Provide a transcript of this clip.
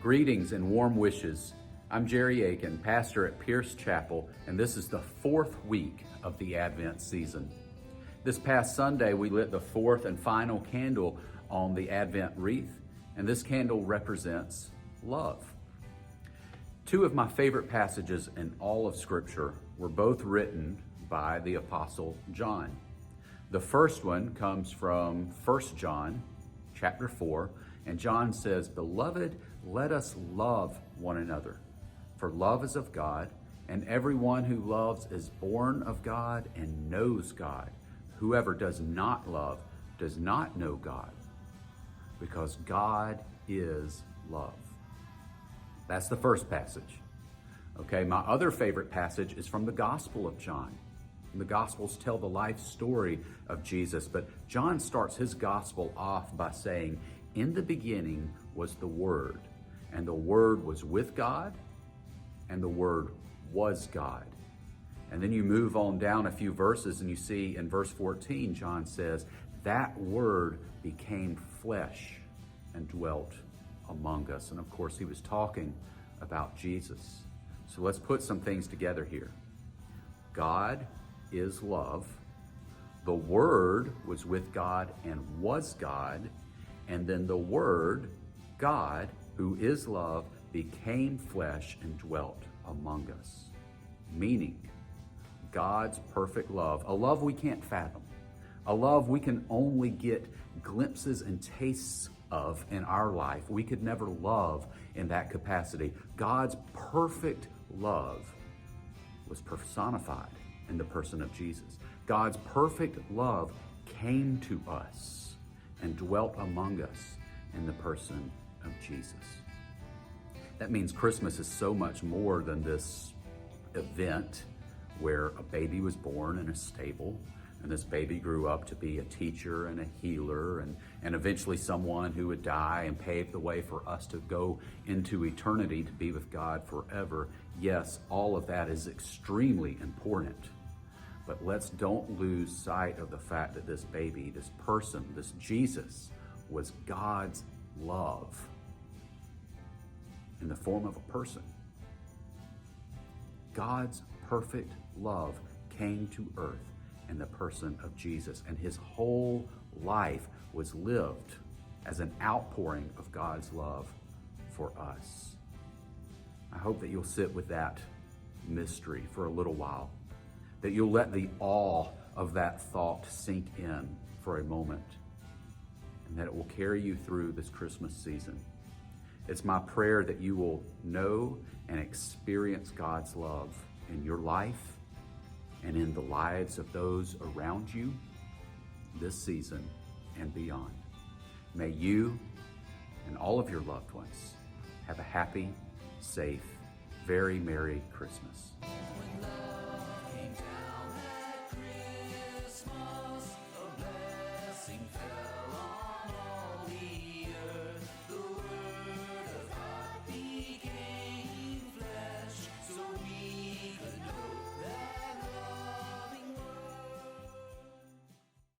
Greetings and warm wishes. I'm Jerry Akin, pastor at Pierce Chapel, and this is the fourth week of the Advent season. This past Sunday, we lit the fourth and final candle on the Advent wreath, and this candle represents love. Two of my favorite passages in all of Scripture were both written by the Apostle John. The first one comes from 1 John chapter 4, and John says, "Beloved, let us love one another, for love is of God, and everyone who loves is born of God and knows God. Whoever does not love does not know God, because God is love." That's the first passage. Okay, my other favorite passage is from the Gospel of John. And the Gospels tell the life story of Jesus, but John starts his Gospel off by saying, "In the beginning was the Word, and the Word was with God, and the Word was God." And then you move on down a few verses and you see in verse 14, John says, "That Word became flesh and dwelt among us." And of course, he was talking about Jesus. So let's put some things together here. God is love. The Word was with God and was God. And then the Word, God, who is love, became flesh and dwelt among us. Meaning, God's perfect love, a love we can't fathom, a love we can only get glimpses and tastes of in our life. We could never love in that capacity. God's perfect love was personified in the person of Jesus. God's perfect love came to us and dwelt among us in the person of Jesus. That means Christmas is so much more than this event where a baby was born in a stable, and this baby grew up to be a teacher and a healer and eventually someone who would die and pave the way for us to go into eternity to be with God forever. Yes, all of that is extremely important. But let's don't lose sight of the fact that this baby, this person, this Jesus, was God's love in the form of a person. God's perfect love came to earth in the person of Jesus, and his whole life was lived as an outpouring of God's love for us. I hope that you'll sit with that mystery for a little while, that you'll let the awe of that thought sink in for a moment, and that it will carry you through this Christmas season. It's my prayer that you will know and experience God's love in your life and in the lives of those around you this season and beyond. May you and all of your loved ones have a happy, safe, very Merry Christmas.